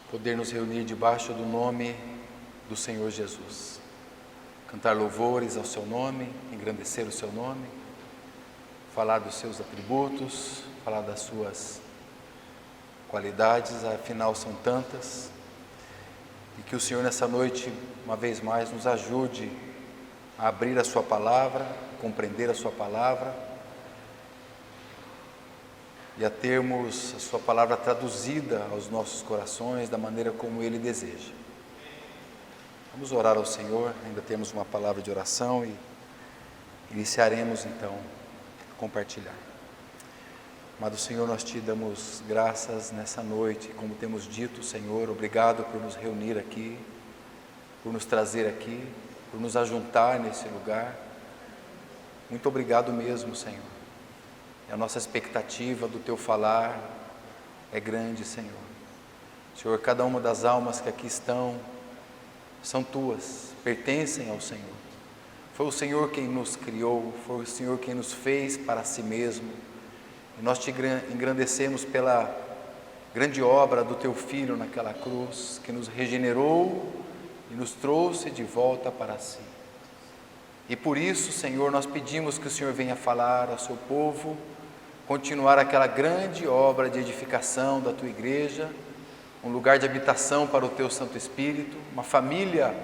poder nos reunir debaixo do nome do Senhor Jesus, cantar louvores ao seu nome, engrandecer o seu nome, falar dos seus atributos, falar das suas qualidades, afinal são tantas, e que o Senhor nessa noite, uma vez mais, nos ajude a abrir a sua palavra, compreender a sua palavra, e a termos a sua palavra traduzida aos nossos corações da maneira como Ele deseja. Vamos orar ao Senhor, ainda temos uma palavra de oração e iniciaremos então a compartilhar. Amado Senhor, nós te damos graças nessa noite, como temos dito, Senhor, obrigado por nos reunir aqui, por nos trazer aqui, por nos ajuntar nesse lugar. Muito obrigado mesmo, Senhor. A nossa expectativa do Teu falar é grande, Senhor. Senhor, cada uma das almas que aqui estão são Tuas, pertencem ao Senhor. Foi o Senhor quem nos criou, foi o Senhor quem nos fez para si mesmo. E nós te engrandecemos pela grande obra do Teu Filho naquela cruz, que nos regenerou e nos trouxe de volta para si. E por isso, Senhor, nós pedimos que o Senhor venha falar ao seu povo, continuar aquela grande obra de edificação da Tua igreja, um lugar de habitação para o Teu Santo Espírito, uma família,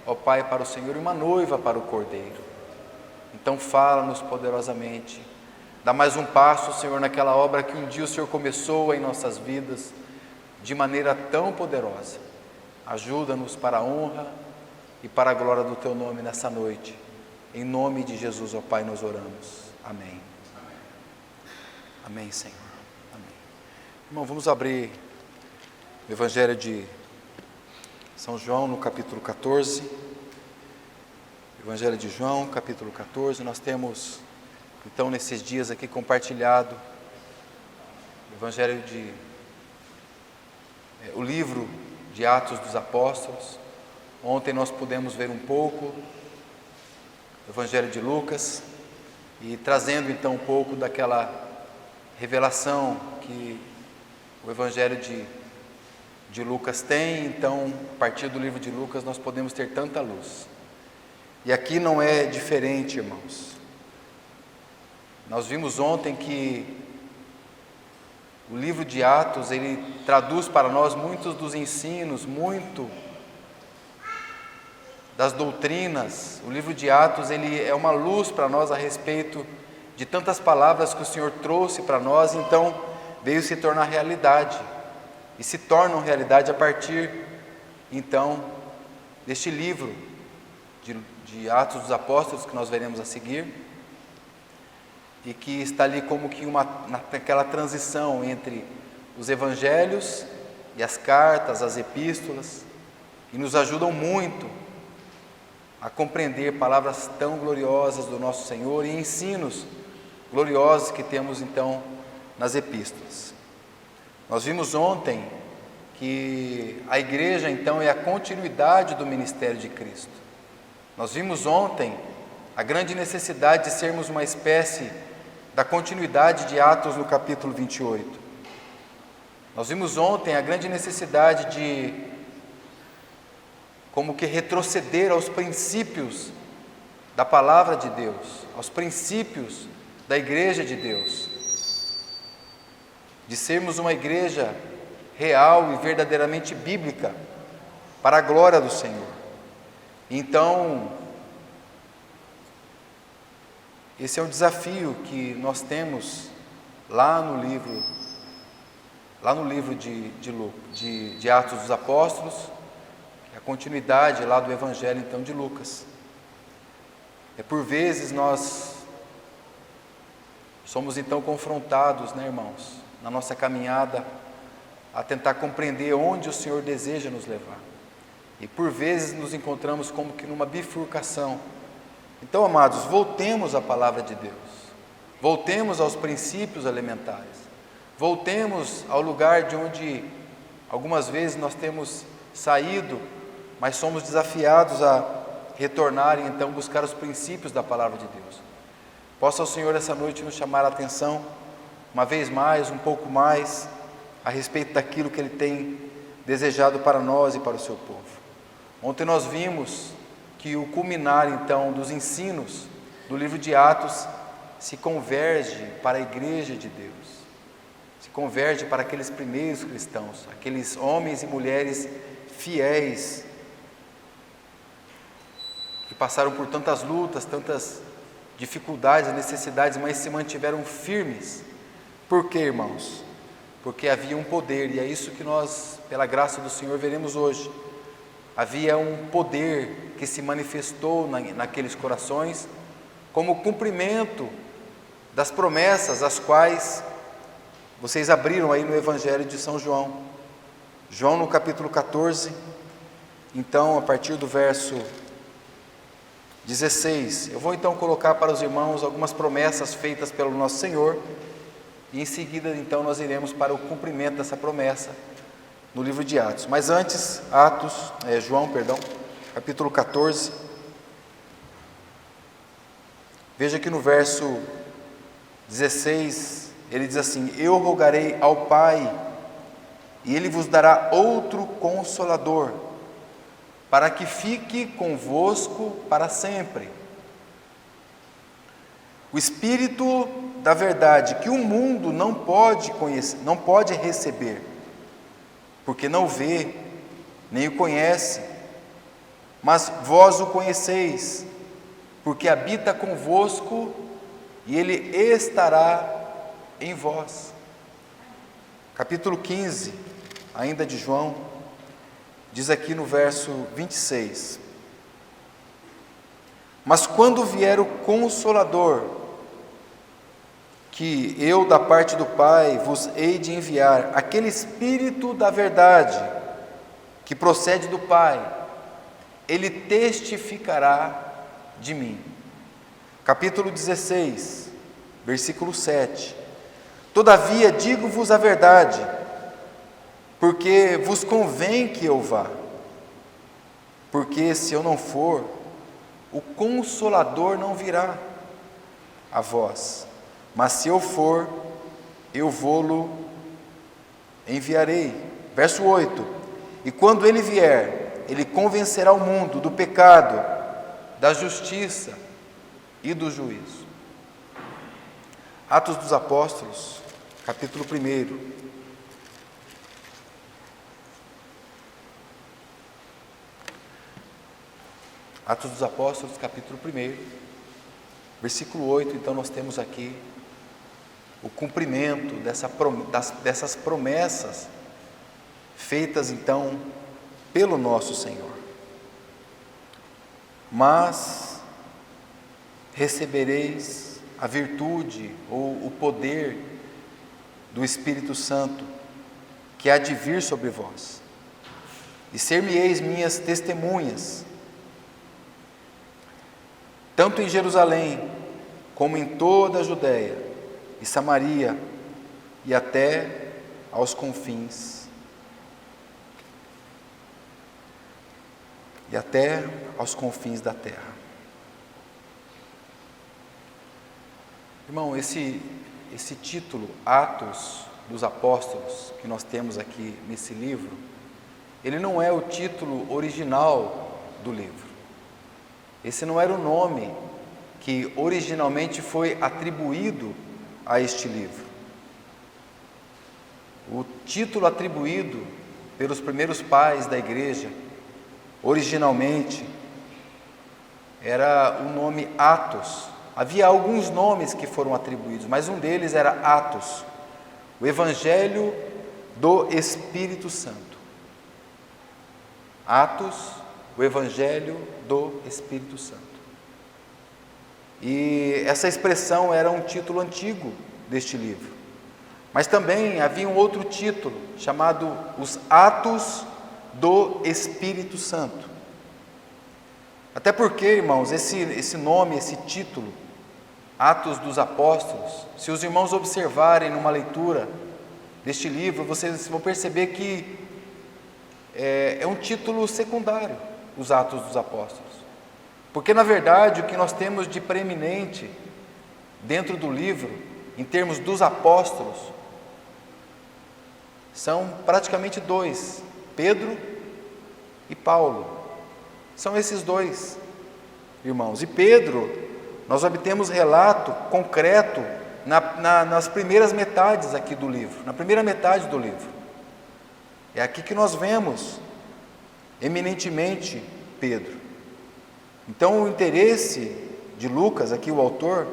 ó Pai, para o Senhor e uma noiva para o Cordeiro. Então fala-nos poderosamente, dá mais um passo, Senhor, naquela obra que um dia o Senhor começou em nossas vidas, de maneira tão poderosa. Ajuda-nos para a honra e para a glória do Teu nome nessa noite. Em nome de Jesus, ó Pai, nós oramos. Amém. Amém, Senhor. Amém. Irmão, vamos abrir o Evangelho de São João no capítulo 14. Evangelho de João, capítulo 14. Nós temos, então, nesses dias aqui compartilhado o livro de Atos dos Apóstolos. Ontem nós pudemos ver um pouco do Evangelho de Lucas e trazendo então um pouco daquela revelação que o Evangelho de Lucas tem. Então, a partir do livro de Lucas nós podemos ter tanta luz. E aqui não é diferente, irmãos. Nós vimos ontem que o livro de Atos, ele traduz para nós muitos dos ensinos, muito das doutrinas. O livro de Atos, ele é uma luz para nós a respeito de tantas palavras que o Senhor trouxe para nós, então veio se tornar realidade, e se tornam realidade a partir, então, deste livro de Atos dos Apóstolos, que nós veremos a seguir, e que está ali como que naquela transição entre os evangelhos e as cartas, as epístolas, e nos ajudam muito a compreender palavras tão gloriosas do nosso Senhor e ensinos gloriosos que temos então nas epístolas. Nós vimos ontem que a igreja então é a continuidade do ministério de Cristo. Nós vimos ontem a grande necessidade de sermos uma espécie da continuidade de Atos no capítulo 28. Nós vimos ontem a grande necessidade de como que retroceder aos princípios da palavra de Deus, aos princípios da igreja de Deus, de sermos uma igreja real e verdadeiramente bíblica, para a glória do Senhor. Então, esse é um desafio que nós temos lá no livro de Atos dos Apóstolos, a continuidade lá do Evangelho então de Lucas. Por vezes nós somos então confrontados, irmãos, na nossa caminhada, a tentar compreender onde o Senhor deseja nos levar. E por vezes nos encontramos como que numa bifurcação. Então, amados, voltemos à palavra de Deus, voltemos aos princípios elementares, voltemos ao lugar de onde algumas vezes nós temos saído, mas somos desafiados a retornar e então buscar os princípios da palavra de Deus. Possa o Senhor essa noite nos chamar a atenção, uma vez mais, um pouco mais, a respeito daquilo que Ele tem desejado para nós e para o seu povo. Ontem nós vimos que o culminar então dos ensinos do livro de Atos se converge para a igreja de Deus, se converge para aqueles primeiros cristãos, aqueles homens e mulheres fiéis, que passaram por tantas lutas, tantas dificuldades, necessidades, mas se mantiveram firmes. Por quê, irmãos? Porque havia um poder, e é isso que nós, pela graça do Senhor, veremos hoje. Havia um poder que se manifestou naqueles corações, como cumprimento das promessas as quais vocês abriram aí no Evangelho de São João. João no capítulo 14, então a partir do verso 16, eu vou então colocar para os irmãos algumas promessas feitas pelo nosso Senhor, e em seguida então nós iremos para o cumprimento dessa promessa no livro de Atos. Mas antes, João, capítulo 14, veja que no verso 16, ele diz assim: eu rogarei ao Pai, e Ele vos dará outro Consolador, para que fique convosco para sempre. O Espírito da verdade, que o mundo não pode conhecer, não pode receber, porque não vê, nem o conhece, mas vós o conheceis, porque habita convosco e Ele estará em vós. Capítulo 15, ainda de João, diz aqui no verso 26: mas quando vier o Consolador, que eu da parte do Pai vos hei de enviar, aquele Espírito da verdade, que procede do Pai, Ele testificará de mim. Capítulo 16, versículo 7: todavia digo-vos a verdade, porque vos convém que eu vá, porque se eu não for, o Consolador não virá a vós, mas se eu for, eu vô-lo enviarei. Verso 8: e quando ele vier, ele convencerá o mundo do pecado, da justiça e do juízo. Atos dos Apóstolos, capítulo 1. Atos dos Apóstolos, capítulo 1, versículo 8, então nós temos aqui o cumprimento dessas promessas feitas então pelo nosso Senhor. Mas recebereis a virtude ou o poder do Espírito Santo, que há de vir sobre vós, e ser-me-eis minhas testemunhas, tanto em Jerusalém, como em toda a Judéia e Samaria, e até aos confins, da terra. Irmão, esse título, Atos dos Apóstolos, que nós temos aqui nesse livro, ele não é o título original do livro. Esse não era o nome que originalmente foi atribuído a este livro. O título atribuído pelos primeiros pais da igreja, originalmente, era o nome Atos. Havia alguns nomes que foram atribuídos, mas um deles era Atos, o Evangelho do Espírito Santo. Atos, o Evangelho do Espírito Santo. E essa expressão era um título antigo deste livro. Mas também havia um outro título, chamado Os Atos do Espírito Santo. Até porque, irmãos, esse nome, esse título, Atos dos Apóstolos, se os irmãos observarem numa leitura deste livro, vocês vão perceber que é um título secundário, os Atos dos Apóstolos. Porque, na verdade, o que nós temos de preeminente dentro do livro, em termos dos apóstolos, são praticamente dois. Pedro e Paulo. São esses dois irmãos. E Pedro, nós obtemos relato concreto nas primeiras metades aqui do livro, na primeira metade do livro. É aqui que nós vemos eminentemente Pedro. Então o interesse de Lucas, aqui o autor,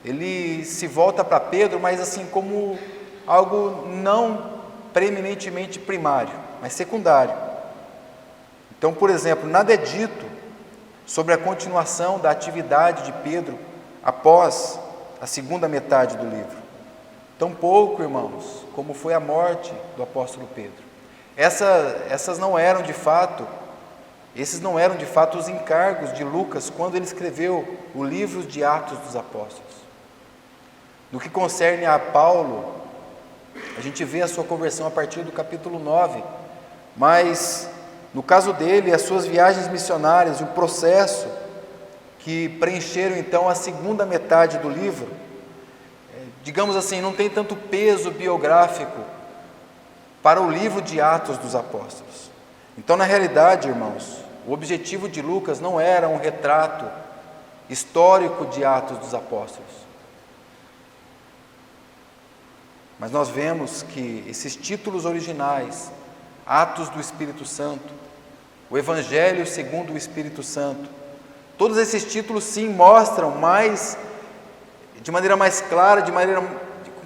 ele se volta para Pedro, mas assim como algo não preeminentemente primário, mas secundário. Então, por exemplo, nada é dito sobre a continuação da atividade de Pedro após a segunda metade do livro. Tampouco, irmãos, como foi a morte do apóstolo Pedro. Esses não eram de fato os encargos de Lucas quando ele escreveu o livro de Atos dos Apóstolos. No que concerne a Paulo, a gente vê a sua conversão a partir do capítulo 9, mas no caso dele, as suas viagens missionárias e o processo que preencheram então a segunda metade do livro, digamos assim, não tem tanto peso biográfico para o livro de Atos dos Apóstolos. Então, na realidade, irmãos, o objetivo de Lucas não era um retrato histórico de Atos dos Apóstolos. Mas nós vemos que esses títulos originais, Atos do Espírito Santo, o Evangelho segundo o Espírito Santo, todos esses títulos sim mostram de maneira mais clara,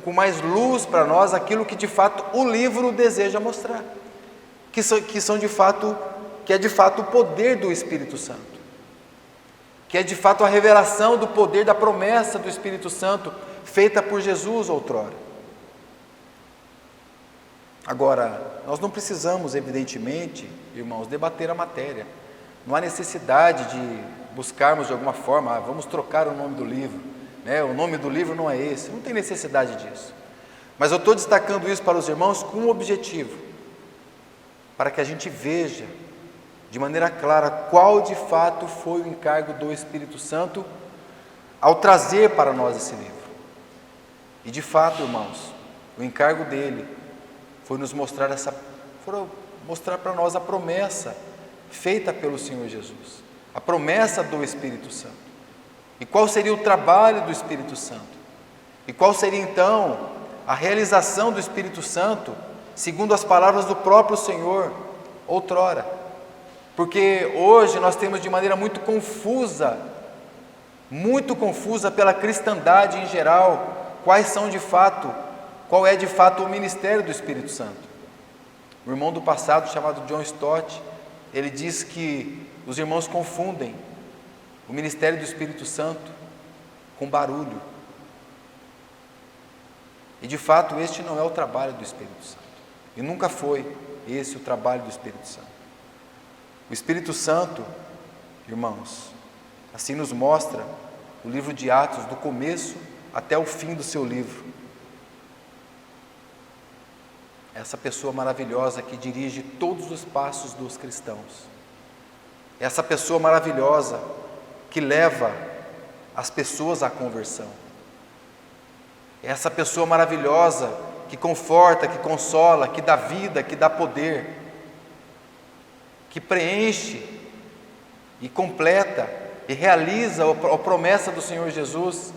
com mais luz para nós, aquilo que de fato o livro deseja mostrar, que é de fato o poder do Espírito Santo, que é de fato a revelação do poder da promessa do Espírito Santo feita por Jesus outrora. Agora, nós não precisamos, evidentemente, irmãos, debater a matéria. Não há necessidade de buscarmos de alguma forma, vamos trocar o nome do livro, né? O nome do livro não é esse, não tem necessidade disso. Mas eu estou destacando isso para os irmãos com um objetivo, para que a gente veja de maneira clara qual de fato foi o encargo do Espírito Santo ao trazer para nós esse livro. E de fato, irmãos, o encargo dele foi nos mostrar mostrar para nós a promessa feita pelo Senhor Jesus, a promessa do Espírito Santo. E qual seria o trabalho do Espírito Santo? E qual seria então a realização do Espírito Santo, segundo as palavras do próprio Senhor outrora? Porque hoje nós temos de maneira muito confusa pela cristandade em geral, qual é de fato o ministério do Espírito Santo. O irmão do passado, chamado John Stott, ele diz que os irmãos confundem o ministério do Espírito Santo com barulho. E de fato este não é o trabalho do Espírito Santo. E nunca foi esse o trabalho do Espírito Santo. O Espírito Santo, irmãos, assim nos mostra o livro de Atos, do começo até o fim do seu livro. Essa pessoa maravilhosa que dirige todos os passos dos cristãos. Essa pessoa maravilhosa que leva as pessoas à conversão. Essa pessoa maravilhosa que conforta, que consola, que dá vida, que dá poder, que preenche e completa e realiza a promessa do Senhor Jesus,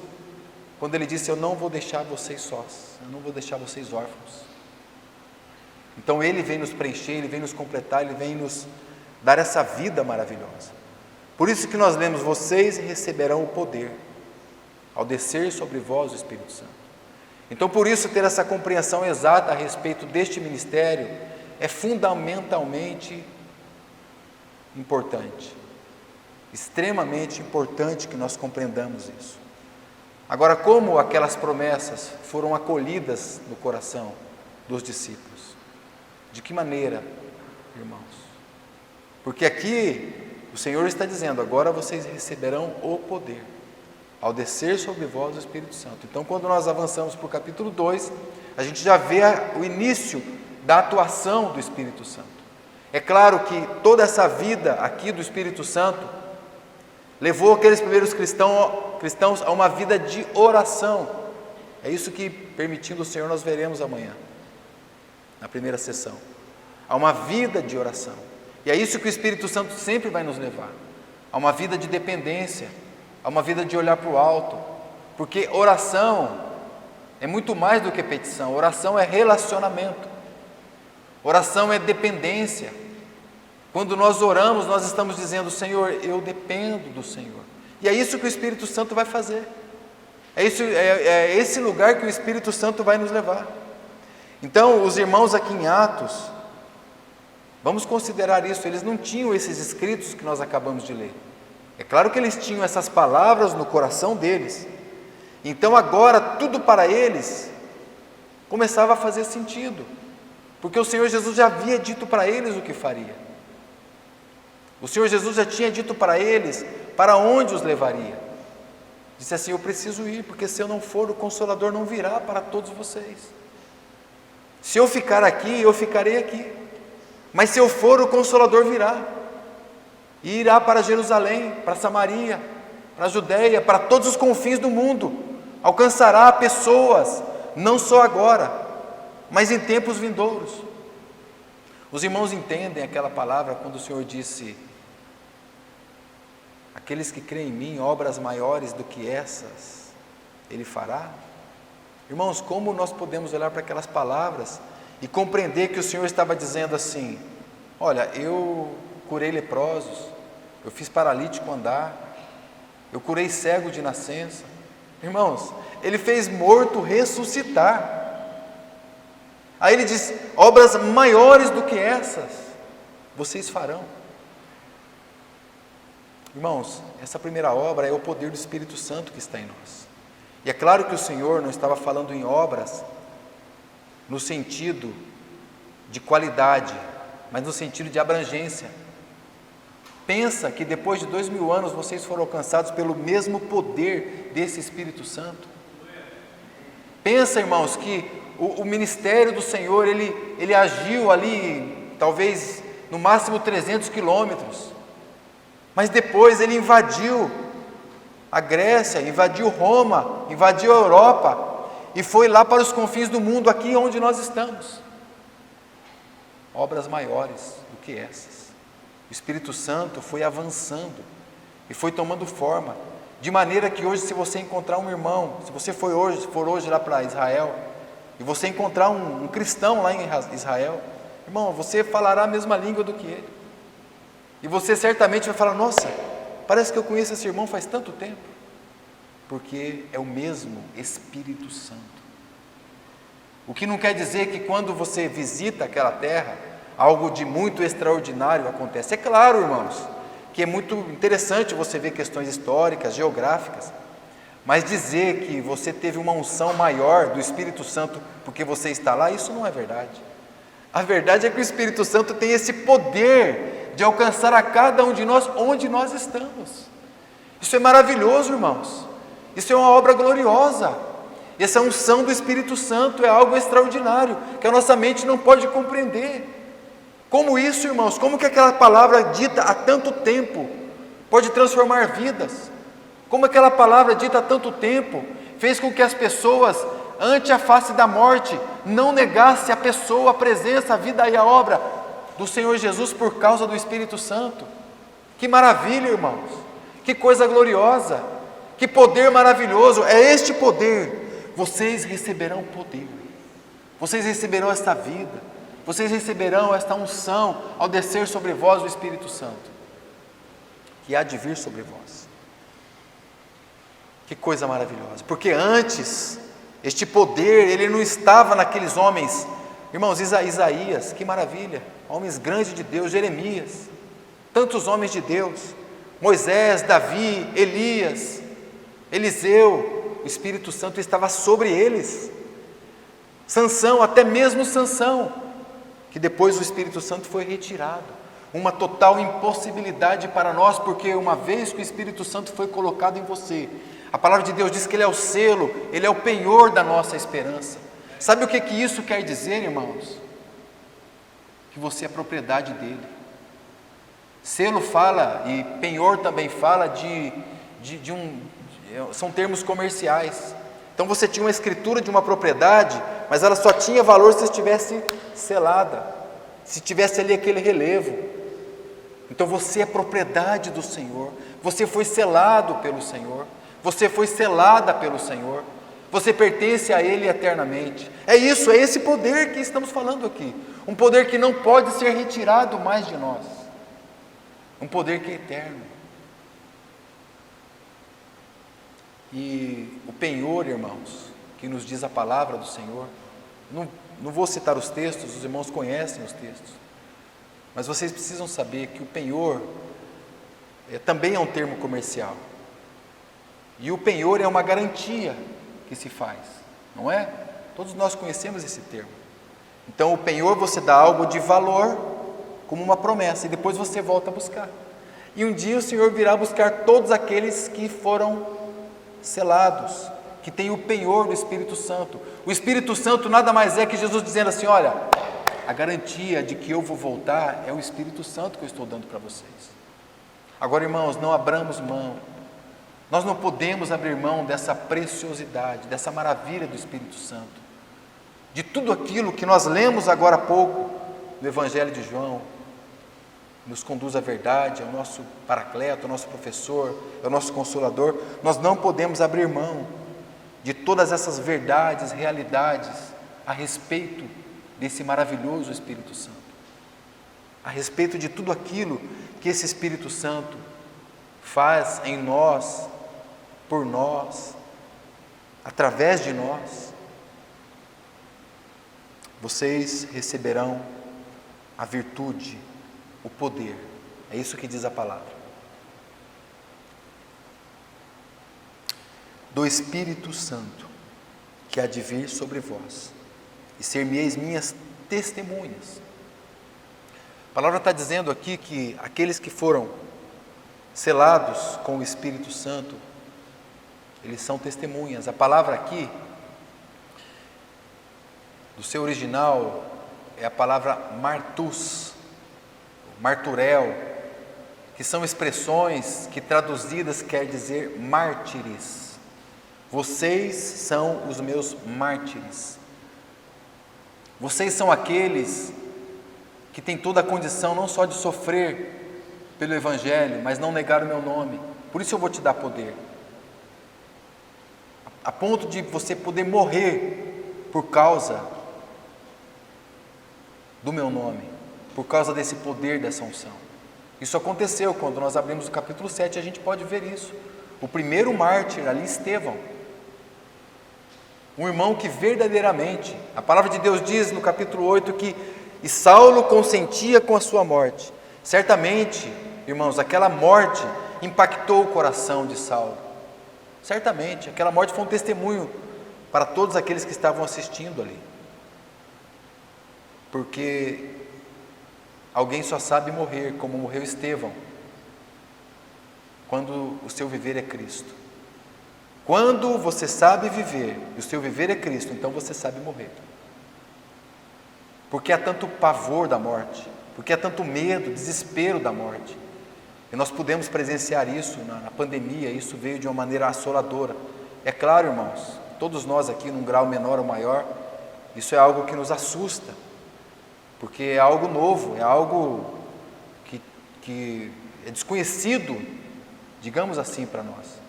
quando Ele disse: eu não vou deixar vocês sós, eu não vou deixar vocês órfãos. Então Ele vem nos preencher, Ele vem nos completar, Ele vem nos dar essa vida maravilhosa. Por isso que nós lemos: vocês receberão o poder ao descer sobre vós o Espírito Santo. Então, por isso, ter essa compreensão exata a respeito deste ministério é fundamentalmente importante, extremamente importante que nós compreendamos isso. Agora, como aquelas promessas foram acolhidas no coração dos discípulos? De que maneira, irmãos? Porque aqui o Senhor está dizendo: agora vocês receberão o poder ao descer sobre vós o Espírito Santo. Então, quando nós avançamos para o capítulo 2, a gente já vê o início da atuação do Espírito Santo. É claro que toda essa vida aqui do Espírito Santo levou aqueles primeiros cristãos a uma vida de oração. É isso que, permitindo o Senhor, nós veremos amanhã, na primeira sessão. a uma vida de oração. E é isso que o Espírito Santo sempre vai nos levar, a uma vida de dependência, a uma vida de olhar para o alto, porque oração é muito mais do que petição, oração é relacionamento, oração é dependência. Quando nós oramos, nós estamos dizendo: Senhor, eu dependo do Senhor. E é isso que o Espírito Santo vai fazer. É esse lugar que o Espírito Santo vai nos levar. Então, os irmãos aqui em Atos, vamos considerar isso, eles não tinham esses escritos que nós acabamos de ler. É claro que eles tinham essas palavras no coração deles. Então agora tudo para eles começava a fazer sentido, porque o Senhor Jesus já havia dito para eles o que faria. O Senhor Jesus já tinha dito para eles para onde os levaria. Disse assim: eu preciso ir, porque se eu não for, o Consolador não virá para todos vocês. Se eu ficar aqui, eu ficarei aqui, mas se eu for, o Consolador virá, e irá para Jerusalém, para Samaria, para a Judéia, para todos os confins do mundo, alcançará pessoas, não só agora, mas em tempos vindouros. Os irmãos entendem aquela palavra quando o Senhor disse: aqueles que creem em mim, obras maiores do que essas Ele fará? Irmãos, como nós podemos olhar para aquelas palavras e compreender que o Senhor estava dizendo assim: olha, eu curei leprosos, eu fiz paralítico andar, eu curei cego de nascença. Irmãos, Ele fez morto ressuscitar. Aí Ele diz: obras maiores do que essas vocês farão. Irmãos, essa primeira obra é o poder do Espírito Santo que está em nós. E é claro que o Senhor não estava falando em obras no sentido de qualidade, mas no sentido de abrangência. Pensa que depois de 2000 anos vocês foram alcançados pelo mesmo poder desse Espírito Santo. Pensa, irmãos, que o ministério do Senhor, ele agiu ali, talvez no máximo 300 quilômetros, mas depois ele invadiu a Grécia, invadiu Roma, invadiu a Europa, e foi lá para os confins do mundo, aqui onde nós estamos. Obras maiores do que essas. O Espírito Santo foi avançando e foi tomando forma, de maneira que hoje, se você encontrar um irmão, se você for hoje lá para Israel, e você encontrar um cristão lá em Israel, irmão, você falará a mesma língua do que ele, e você certamente vai falar: nossa, parece que eu conheço esse irmão faz tanto tempo, porque é o mesmo Espírito Santo. O que não quer dizer que quando você visita aquela terra, algo de muito extraordinário acontece. É claro, irmãos, que é muito interessante você ver questões históricas, geográficas, mas dizer que você teve uma unção maior do Espírito Santo porque você está lá, isso não é verdade. A verdade é que o Espírito Santo tem esse poder de alcançar a cada um de nós onde nós estamos. Isso é maravilhoso, irmãos. Isso é uma obra gloriosa. Essa unção do Espírito Santo é algo extraordinário, que a nossa mente não pode compreender. Como isso, irmãos? Como que aquela palavra dita há tanto tempo pode transformar vidas? Como aquela palavra dita há tanto tempo fez com que as pessoas, ante a face da morte, não negassem a pessoa, a presença, a vida e a obra do Senhor Jesus por causa do Espírito Santo? Que maravilha, irmãos! Que coisa gloriosa! Que poder maravilhoso! É este poder. Vocês receberão poder. Vocês receberão esta vida. Vocês receberão esta unção ao descer sobre vós o Espírito Santo, que há de vir sobre vós. Que coisa maravilhosa, porque antes, este poder, ele não estava naqueles homens, irmãos, Isaías, que maravilha, homens grandes de Deus, Jeremias, tantos homens de Deus, Moisés, Davi, Elias, Eliseu, o Espírito Santo estava sobre eles, Sansão, até mesmo Sansão, que depois o Espírito Santo foi retirado, uma total impossibilidade para nós, porque uma vez que o Espírito Santo foi colocado em você, a palavra de Deus diz que Ele é o selo, Ele é o penhor da nossa esperança. Sabe o que isso quer dizer, irmãos? Que você é propriedade dEle. Selo fala, e penhor também fala são termos comerciais. Então você tinha uma escritura de uma propriedade, mas ela só tinha valor se estivesse selada. se tivesse ali aquele relevo. Então você é propriedade do Senhor, você foi selado pelo Senhor, você foi selada pelo Senhor, você pertence a Ele eternamente. É isso, é esse poder que estamos falando aqui, um poder que não pode ser retirado mais de nós, um poder que é eterno. E o penhor, irmãos, que nos diz a palavra do Senhor, não vou citar os textos, os irmãos conhecem os textos, mas vocês precisam saber que o penhor também é um termo comercial, e o penhor é uma garantia que se faz, não é? Todos nós conhecemos esse termo. Então o penhor, você dá algo de valor como uma promessa, e depois você volta a buscar, e um dia o Senhor virá buscar todos aqueles que foram selados, que tem o penhor do Espírito Santo. O Espírito Santo nada mais é que Jesus dizendo assim: olha, a garantia de que eu vou voltar é o Espírito Santo que eu estou dando para vocês. Agora, irmãos, não abramos mão, nós não podemos abrir mão dessa preciosidade, dessa maravilha do Espírito Santo, de tudo aquilo que nós lemos agora há pouco no Evangelho de João. Nos conduz à verdade, é o nosso paracleto, é o nosso professor, é o nosso consolador. Nós não podemos abrir mão de todas essas verdades, realidades a respeito desse maravilhoso Espírito Santo, a respeito de tudo aquilo que esse Espírito Santo faz em nós, por nós, através de nós. Vocês receberão a virtude, o poder, é isso que diz a palavra, do Espírito Santo, que há de vir sobre vós, e ser-me-eis minhas testemunhas. A palavra está dizendo aqui que aqueles que foram selados com o Espírito Santo, eles são testemunhas. A palavra aqui, do seu original, é a palavra martus, marturel, que são expressões que traduzidas quer dizer mártires. Vocês são os meus mártires. Vocês são aqueles que têm toda a condição não só de sofrer pelo Evangelho, mas não negar o meu nome. Por isso eu vou te dar poder, a ponto de você poder morrer por causa do meu nome, por causa desse poder dessa unção. Isso aconteceu quando nós abrimos o capítulo 7, a gente pode ver isso. O primeiro mártir ali, Estevão, um irmão que verdadeiramente, a palavra de Deus diz no capítulo 8 que e Saulo consentia com a sua morte. Certamente, irmãos, aquela morte impactou o coração de Saulo. Certamente, aquela morte foi um testemunho para todos aqueles que estavam assistindo ali. Porque alguém só sabe morrer como morreu Estevão, quando o seu viver é Cristo. Quando você sabe viver e o seu viver é Cristo, então você sabe morrer. Porque há tanto pavor da morte, porque há tanto medo, desespero da morte. E nós pudemos presenciar isso na pandemia, isso veio de uma maneira assoladora. É claro, irmãos, todos nós aqui, num grau menor ou maior, isso é algo que nos assusta, porque é algo novo, é algo que é desconhecido, digamos assim, para nós.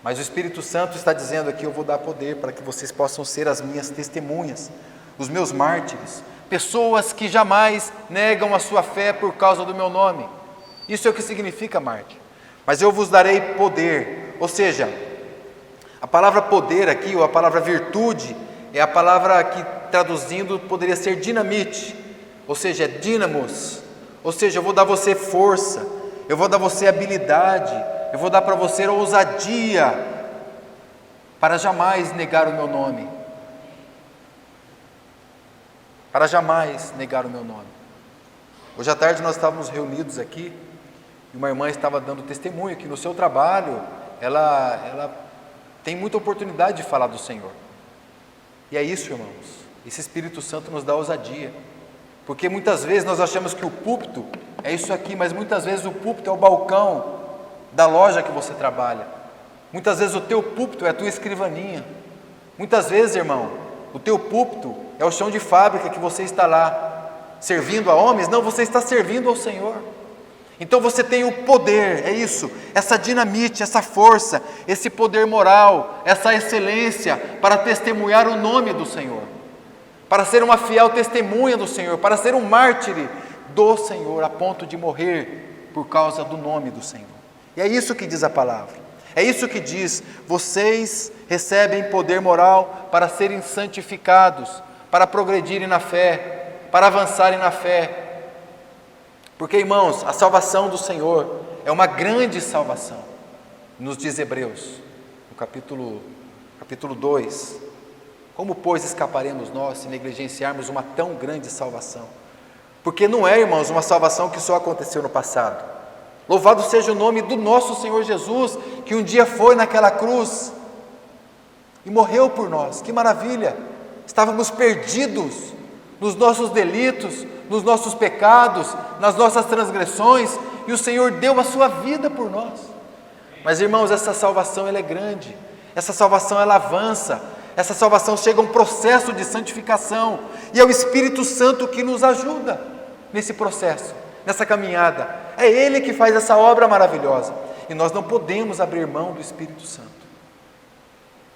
Mas o Espírito Santo está dizendo aqui: eu vou dar poder para que vocês possam ser as minhas testemunhas, os meus mártires, pessoas que jamais negam a sua fé por causa do meu nome. Isso é o que significa mártir. Mas eu vos darei poder, ou seja, a palavra poder aqui, ou a palavra virtude, é a palavra que traduzindo poderia ser dinamite, ou seja, é dínamos, ou seja, eu vou dar a você força, eu vou dar a você habilidade, eu vou dar para você ousadia, para jamais negar o meu nome, para jamais negar o meu nome. Hoje à tarde nós estávamos reunidos aqui, e uma irmã estava dando testemunho que no seu trabalho, ela tem muita oportunidade de falar do Senhor, e é isso, irmãos, esse Espírito Santo nos dá ousadia, porque muitas vezes nós achamos que o púlpito é isso aqui, mas muitas vezes o púlpito é o balcão da loja que você trabalha, muitas vezes o teu púlpito é a tua escrivaninha, muitas vezes, irmão, o teu púlpito é o chão de fábrica que você está lá, servindo a homens, não, você está servindo ao Senhor. Então você tem o poder, é isso, essa dinamite, essa força, esse poder moral, essa excelência para testemunhar o nome do Senhor, para ser uma fiel testemunha do Senhor, para ser um mártir do Senhor, a ponto de morrer por causa do nome do Senhor. E é isso que diz a palavra, é isso que diz: vocês recebem poder moral para serem santificados, para progredirem na fé, para avançarem na fé. Porque, irmãos, a salvação do Senhor é uma grande salvação, nos diz Hebreus, no capítulo 2. Como, pois, escaparemos nós se negligenciarmos uma tão grande salvação? Porque não é, irmãos, uma salvação que só aconteceu no passado. Louvado seja o nome do nosso Senhor Jesus, que um dia foi naquela cruz e morreu por nós. Que maravilha! Estávamos perdidos nos nossos delitos, nos nossos pecados, nas nossas transgressões, e o Senhor deu a sua vida por nós. Mas, irmãos, essa salvação ela é grande, essa salvação ela avança, essa salvação chega a um processo de santificação, e é o Espírito Santo que nos ajuda nesse processo, nessa caminhada. É Ele que faz essa obra maravilhosa, e nós não podemos abrir mão do Espírito Santo,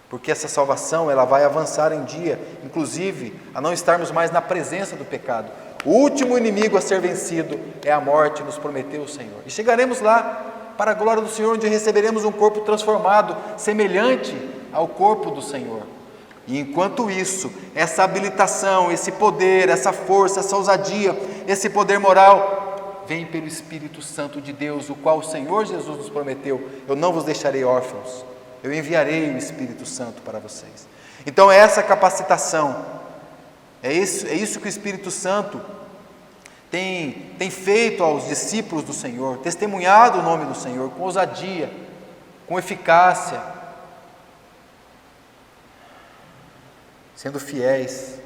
porque essa salvação ela vai avançar em dia, inclusive a não estarmos mais na presença do pecado. O último inimigo a ser vencido é a morte, nos prometeu o Senhor. E chegaremos lá, para a glória do Senhor, onde receberemos um corpo transformado, semelhante ao corpo do Senhor. E enquanto isso, essa habilitação, esse poder, essa força, essa ousadia, esse poder moral, vem pelo Espírito Santo de Deus, o qual o Senhor Jesus nos prometeu: eu não vos deixarei órfãos, eu enviarei o Espírito Santo para vocês. Então é essa capacitação, é isso que o Espírito Santo tem feito aos discípulos do Senhor, testemunhado o nome do Senhor com ousadia, com eficácia, sendo fiéis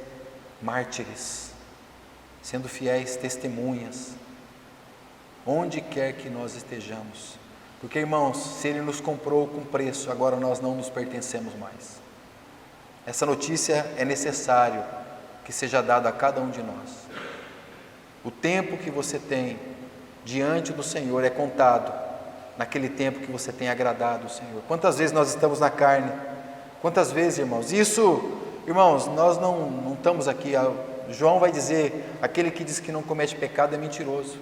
mártires, sendo fiéis testemunhas, onde quer que nós estejamos. Porque, irmãos, se Ele nos comprou com preço, agora nós não nos pertencemos mais. Essa notícia é necessário que seja dada a cada um de nós. O tempo que você tem diante do Senhor é contado naquele tempo que você tem agradado o Senhor. Quantas vezes nós estamos na carne? Quantas vezes, irmãos? Isso, irmãos, nós não estamos aqui. João vai dizer: aquele que diz que não comete pecado é mentiroso.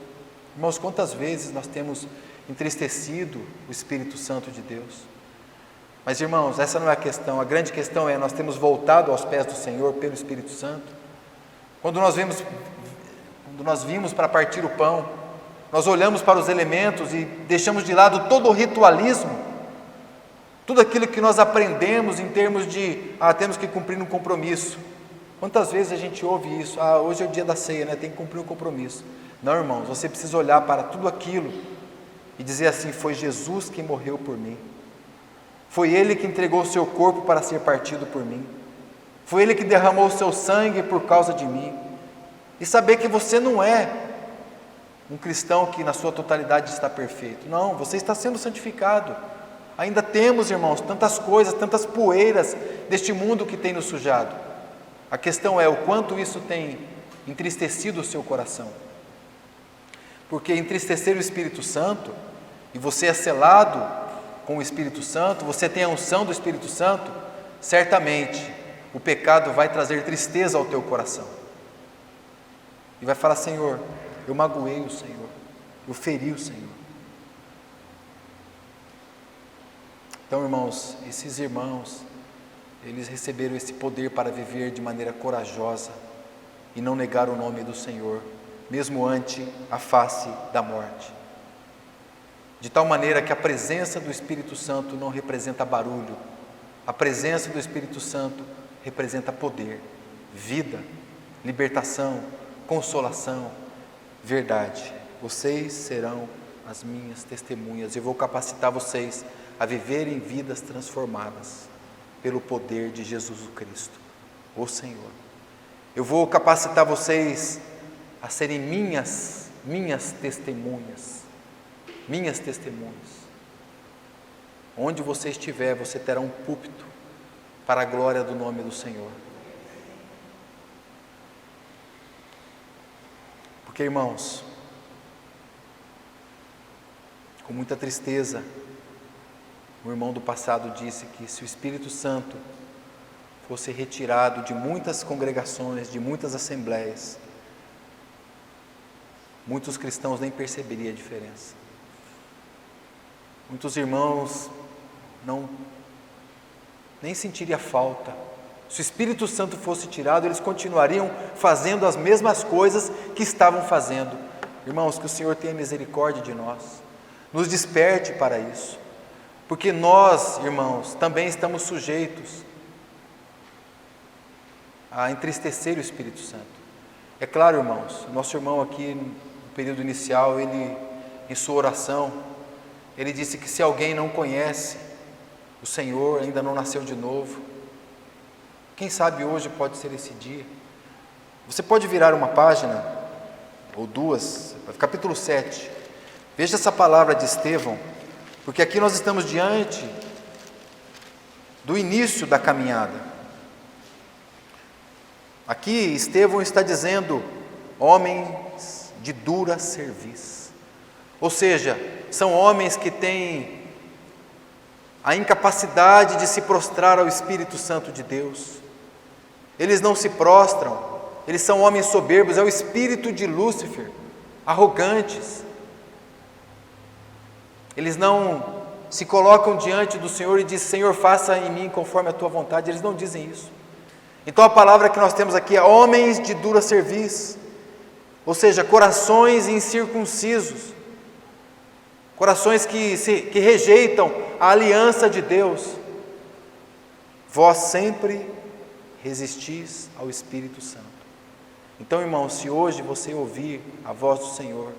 Irmãos, quantas vezes nós temos entristecido o Espírito Santo de Deus? Mas, irmãos, essa não é a questão. A grande questão é: nós temos voltado aos pés do Senhor pelo Espírito Santo. Quando nós vimos para partir o pão, nós olhamos para os elementos e deixamos de lado todo o ritualismo, tudo aquilo que nós aprendemos em termos de temos que cumprir um compromisso. Quantas vezes a gente ouve isso? Hoje é o dia da ceia, tem que cumprir um compromisso. Não, irmãos, você precisa olhar para tudo aquilo e dizer assim: foi Jesus que morreu por mim, foi Ele que entregou o seu corpo para ser partido por mim, foi Ele que derramou o seu sangue por causa de mim. E saber que você não é um cristão que na sua totalidade está perfeito. Não, você está sendo santificado. Ainda temos, irmãos, tantas coisas, tantas poeiras deste mundo que tem nos sujado. A questão é o quanto isso tem entristecido o seu coração. Porque entristecer o Espírito Santo, e você é selado com o Espírito Santo, você tem a unção do Espírito Santo, certamente o pecado vai trazer tristeza ao teu coração. E vai falar: Senhor, eu magoei o Senhor, eu feri o Senhor. Então, irmãos, esses irmãos, eles receberam esse poder para viver de maneira corajosa e não negar o nome do Senhor, mesmo ante a face da morte. De tal maneira que a presença do Espírito Santo não representa barulho, a presença do Espírito Santo representa poder, vida, libertação, consolação, verdade. Vocês serão as minhas testemunhas. Eu vou capacitar vocês a viverem vidas transformadas pelo poder de Jesus Cristo, o Senhor. Eu vou capacitar vocês a serem minhas testemunhas, minhas testemunhas. Onde você estiver, você terá um púlpito para a glória do nome do Senhor. Porque, irmãos, com muita tristeza, o irmão do passado disse que se o Espírito Santo fosse retirado de muitas congregações, de muitas assembleias, muitos cristãos nem perceberiam a diferença. Muitos irmãos nem sentiriam falta. Se o Espírito Santo fosse tirado, eles continuariam fazendo as mesmas coisas que estavam fazendo. Irmãos, que o Senhor tenha misericórdia de nós, nos desperte para isso, porque nós, irmãos, também estamos sujeitos a entristecer o Espírito Santo. É claro, irmãos, nosso irmão aqui no período inicial, ele, em sua oração, ele disse que se alguém não conhece o Senhor, ainda não nasceu de novo, quem sabe hoje pode ser esse dia. Você pode virar uma página, ou duas, capítulo 7, veja essa palavra de Estevão, porque aqui nós estamos diante do início da caminhada. Aqui Estevão está dizendo, homens de dura cerviz, ou seja, são homens que têm a incapacidade de se prostrar ao Espírito Santo de Deus. Eles não se prostram, eles são homens soberbos, é o espírito de Lúcifer, arrogantes. Eles não se colocam diante do Senhor e dizem, Senhor, faça em mim conforme a tua vontade. Eles não dizem isso. Então a palavra que nós temos aqui é homens de dura cerviz, ou seja, corações incircuncisos, corações que rejeitam a aliança de Deus. Vós sempre resistis ao Espírito Santo. Então, irmãos, se hoje você ouvir a voz do Senhor,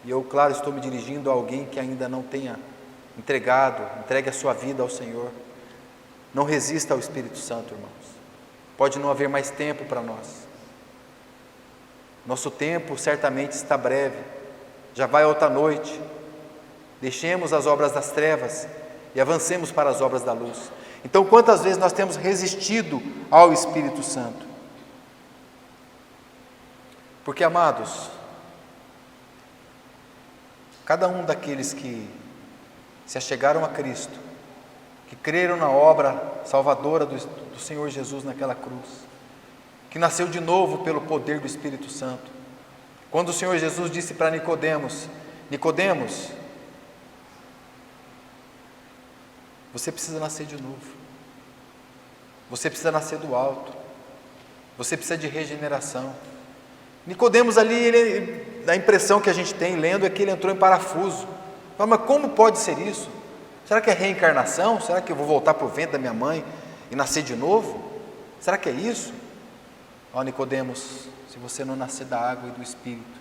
e eu, claro, estou me dirigindo a alguém que ainda não tenha entregue a sua vida ao Senhor, não resista ao Espírito Santo, irmãos. Pode não haver mais tempo para nós. Nosso tempo certamente está breve, já vai outra noite. Deixemos as obras das trevas e avancemos para as obras da luz. Então, quantas vezes nós temos resistido ao Espírito Santo? Porque, amados, cada um daqueles que se achegaram a Cristo, que creram na obra salvadora do Senhor Jesus naquela cruz, que nasceu de novo pelo poder do Espírito Santo, quando o Senhor Jesus disse para Nicodemos, Nicodemos, você precisa nascer de novo, você precisa nascer do alto, você precisa de regeneração. Nicodemos ali, a impressão que a gente tem lendo é que ele entrou em parafuso. Mas como pode ser isso? Será que é reencarnação? Será que eu vou voltar para o ventre da minha mãe e nascer de novo? Será que é isso? Ó, Nicodemos, se você não nascer da água e do Espírito,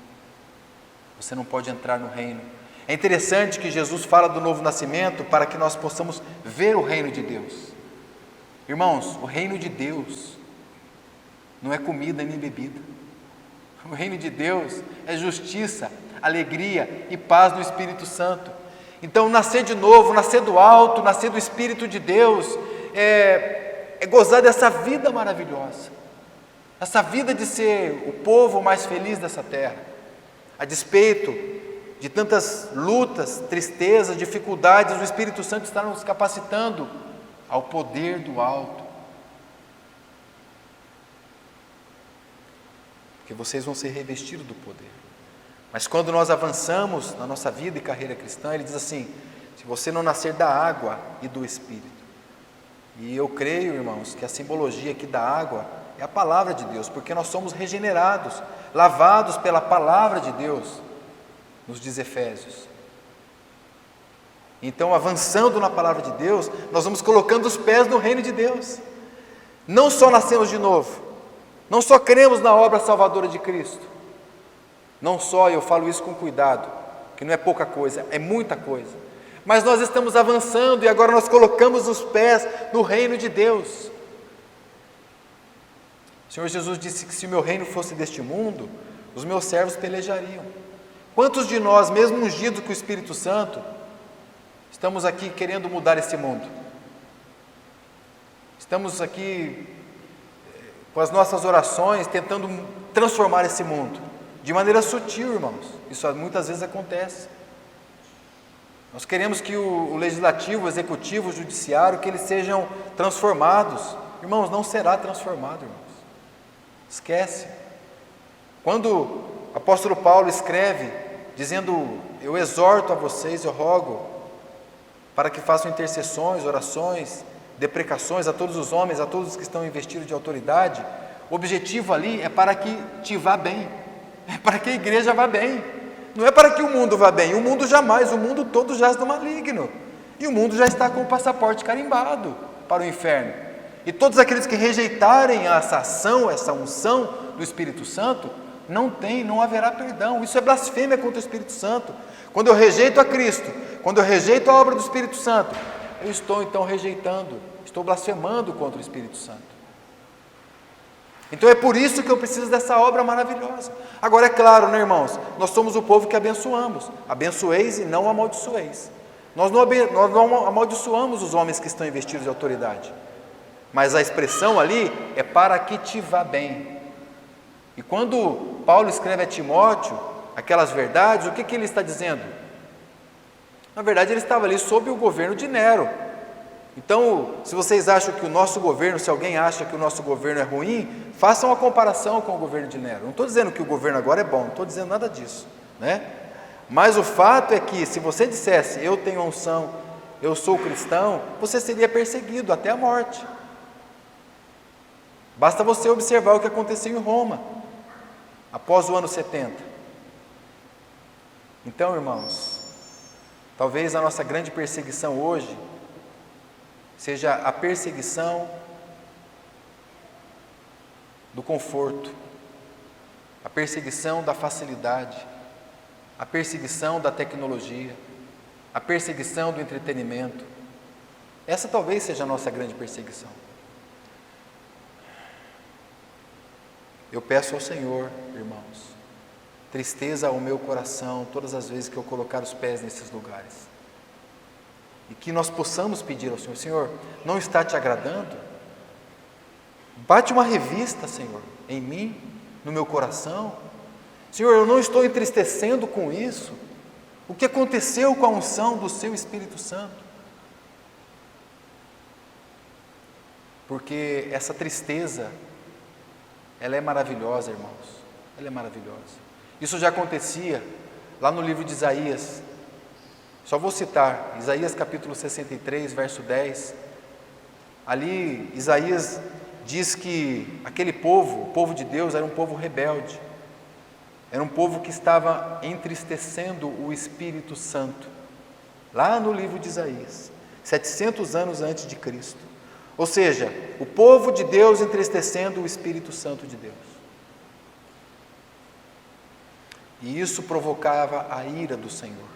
você não pode entrar no reino. É interessante que Jesus fala do novo nascimento para que nós possamos ver o reino de Deus. Irmãos, o reino de Deus não é comida nem bebida. O reino de Deus é justiça, alegria e paz no Espírito Santo. Então, nascer de novo, nascer do alto, nascer do Espírito de Deus, é gozar dessa vida maravilhosa, essa vida de ser o povo mais feliz dessa terra, a despeito de tantas lutas, tristezas, dificuldades. O Espírito Santo está nos capacitando ao poder do alto, porque vocês vão ser revestidos do poder. Mas quando nós avançamos na nossa vida e carreira cristã, ele diz assim, se você não nascer da água e do Espírito. E eu creio, irmãos, que a simbologia aqui da água é a palavra de Deus, porque nós somos regenerados, lavados pela palavra de Deus, nos diz Efésios. Então, avançando na palavra de Deus, nós vamos colocando os pés no reino de Deus. Não só nascemos de novo, não só cremos na obra salvadora de Cristo, não só, eu falo isso com cuidado, que não é pouca coisa, é muita coisa, mas nós estamos avançando e agora nós colocamos os pés no reino de Deus. O Senhor Jesus disse que se o meu reino fosse deste mundo, os meus servos pelejariam. Quantos de nós, mesmo ungidos com o Espírito Santo, estamos aqui querendo mudar esse mundo? Estamos aqui com as nossas orações tentando transformar esse mundo. de maneira sutil, irmãos. Isso muitas vezes acontece. Nós queremos que o legislativo, o executivo, o judiciário, que eles sejam transformados. Irmãos, não será transformado, irmãos. Esquece. Quando o apóstolo Paulo escreve, dizendo: eu exorto a vocês, eu rogo, para que façam intercessões, orações, deprecações a todos os homens, a todos os que estão investidos de autoridade, o objetivo ali é para que te vá bem, é para que a igreja vá bem, não é para que o mundo vá bem. O mundo jamais, o mundo todo jaz no maligno, e o mundo já está com o passaporte carimbado para o inferno, e todos aqueles que rejeitarem essa ação, essa unção do Espírito Santo, não haverá perdão. Isso é blasfêmia contra o Espírito Santo. Quando eu rejeito a Cristo, quando eu rejeito a obra do Espírito Santo, eu estou então rejeitando, estou blasfemando contra o Espírito Santo. Então é por isso que eu preciso dessa obra maravilhosa. Agora é claro, né, irmãos, nós somos o povo que abençoamos. Abençoeis e não amaldiçoeis. Nós não amaldiçoamos os homens que estão investidos de autoridade, mas a expressão ali é para que te vá bem. E quando Paulo escreve a Timóteo aquelas verdades, o que ele está dizendo? Na verdade, ele estava ali sob o governo de Nero. Então, se vocês acham que o nosso governo, se alguém acha que o nosso governo é ruim, façam uma comparação com o governo de Nero. Não estou dizendo que o governo agora é bom, não estou dizendo nada disso, né? Mas o fato é que, se você dissesse: eu tenho unção, eu sou cristão, você seria perseguido até a morte. Basta você observar o que aconteceu em Roma, após o ano 70. Então, irmãos, talvez a nossa grande perseguição hoje seja a perseguição do conforto, a perseguição da facilidade, a perseguição da tecnologia, a perseguição do entretenimento. Essa talvez seja a nossa grande perseguição. Eu peço ao Senhor, irmãos, tristeza ao meu coração todas as vezes que eu colocar os pés nesses lugares, e que nós possamos pedir ao Senhor: Senhor, não está te agradando? Bate uma revista, Senhor, em mim, no meu coração. Senhor, eu não estou entristecendo com isso. O que aconteceu com a unção do seu Espírito Santo? Porque essa tristeza, ela é maravilhosa, irmãos, ela é maravilhosa. Isso já acontecia lá no livro de Isaías. Só vou citar, Isaías capítulo 63, verso 10. Ali, Isaías diz que aquele povo, o povo de Deus, era um povo rebelde. Era um povo que estava entristecendo o Espírito Santo. Lá no livro de Isaías, 700 anos antes de Cristo. Ou seja, o povo de Deus entristecendo o Espírito Santo de Deus. E isso provocava a ira do Senhor.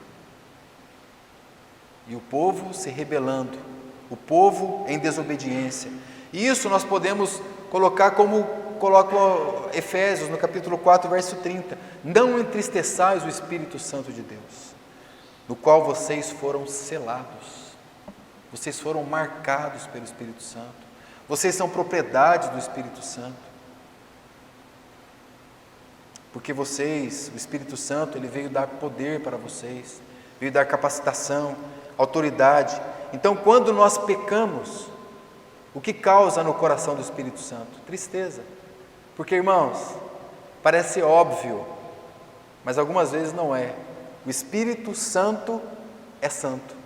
E o povo se rebelando, o povo em desobediência. E isso nós podemos colocar como coloca Efésios no capítulo 4, verso 30. Não entristeçais o Espírito Santo de Deus, no qual vocês foram selados. Vocês foram marcados pelo Espírito Santo. Vocês são propriedade do Espírito Santo. Porque vocês, o Espírito Santo, ele veio dar poder para vocês, veio dar capacitação, autoridade. Então, quando nós pecamos, o que causa no coração do Espírito Santo? Tristeza. Porque, irmãos, parece óbvio, mas algumas vezes não é. O Espírito Santo é santo.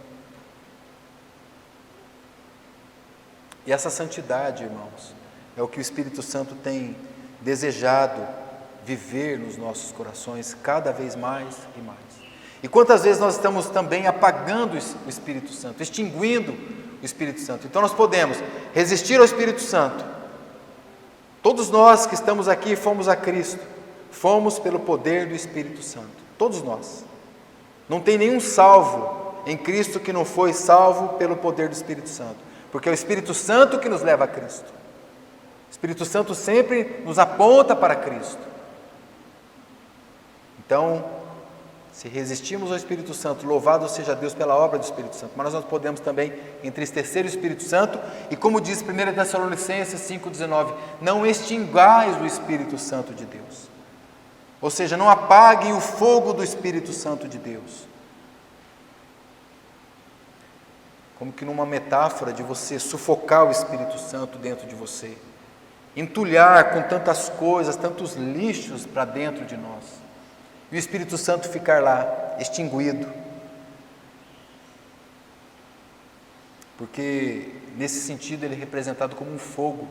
E essa santidade, irmãos, é o que o Espírito Santo tem desejado viver nos nossos corações cada vez mais e mais. E quantas vezes nós estamos também apagando o Espírito Santo, extinguindo o Espírito Santo. Então nós podemos resistir ao Espírito Santo. Todos nós que estamos aqui fomos a Cristo, fomos pelo poder do Espírito Santo. Todos nós. Não tem nenhum salvo em Cristo que não foi salvo pelo poder do Espírito Santo. Porque é o Espírito Santo que nos leva a Cristo. O Espírito Santo sempre nos aponta para Cristo. Então, se resistimos ao Espírito Santo, louvado seja Deus pela obra do Espírito Santo, mas nós podemos também entristecer o Espírito Santo, e como diz 1 Tessalonicenses 5,19, não extingais o Espírito Santo de Deus. Ou seja, não apaguem o fogo do Espírito Santo de Deus. Como que numa metáfora de você sufocar o Espírito Santo dentro de você, entulhar com tantas coisas, tantos lixos para dentro de nós, e o Espírito Santo ficar lá, extinguido. Porque nesse sentido ele é representado como um fogo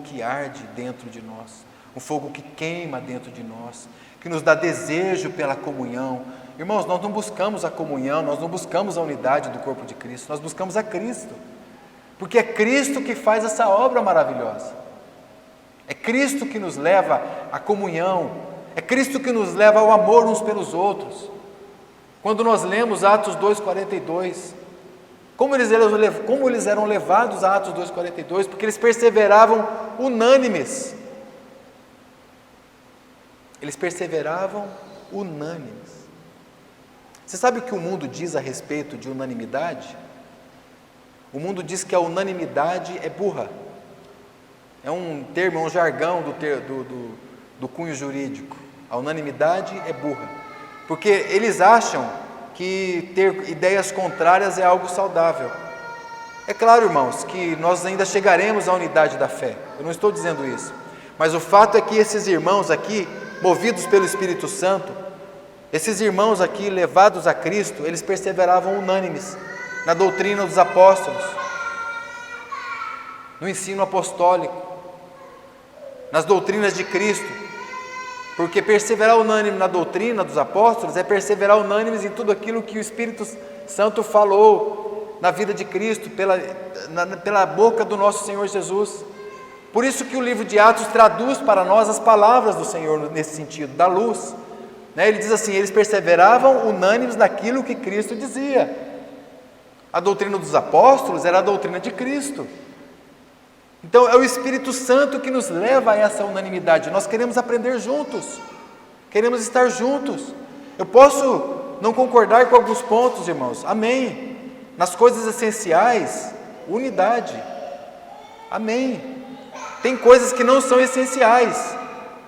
que arde dentro de nós, um fogo que queima dentro de nós, que nos dá desejo pela comunhão. Irmãos, nós não buscamos a comunhão, nós não buscamos a unidade do corpo de Cristo, nós buscamos a Cristo, porque é Cristo que faz essa obra maravilhosa, é Cristo que nos leva à comunhão, é Cristo que nos leva ao amor uns pelos outros. Quando nós lemos Atos 2,42, como eles eram levados a Atos 2,42, porque eles perseveravam unânimes. Eles perseveravam unânimes. Você sabe o que o mundo diz a respeito de unanimidade? O mundo diz que a unanimidade é burra. É um termo, é um jargão do cunho jurídico. A unanimidade é burra. Porque eles acham que ter ideias contrárias é algo saudável. É claro, irmãos, que nós ainda chegaremos à unidade da fé. Eu não estou dizendo isso. Mas o fato é que esses irmãos aqui, movidos pelo Espírito Santo, esses irmãos aqui, levados a Cristo, eles perseveravam unânimes na doutrina dos apóstolos, no ensino apostólico, nas doutrinas de Cristo, porque perseverar unânime na doutrina dos apóstolos é perseverar unânimes em tudo aquilo que o Espírito Santo falou na vida de Cristo, pela boca do nosso Senhor Jesus. Por isso que o livro de Atos traduz para nós as palavras do Senhor nesse sentido, da luz. Ele diz assim: eles perseveravam unânimes naquilo que Cristo dizia. A doutrina dos apóstolos era a doutrina de Cristo. Então é o Espírito Santo que nos leva a essa unanimidade. Nós queremos aprender juntos, queremos estar juntos. Eu posso não concordar com alguns pontos, irmãos, amém. Nas coisas essenciais, unidade, amém. Tem coisas que não são essenciais.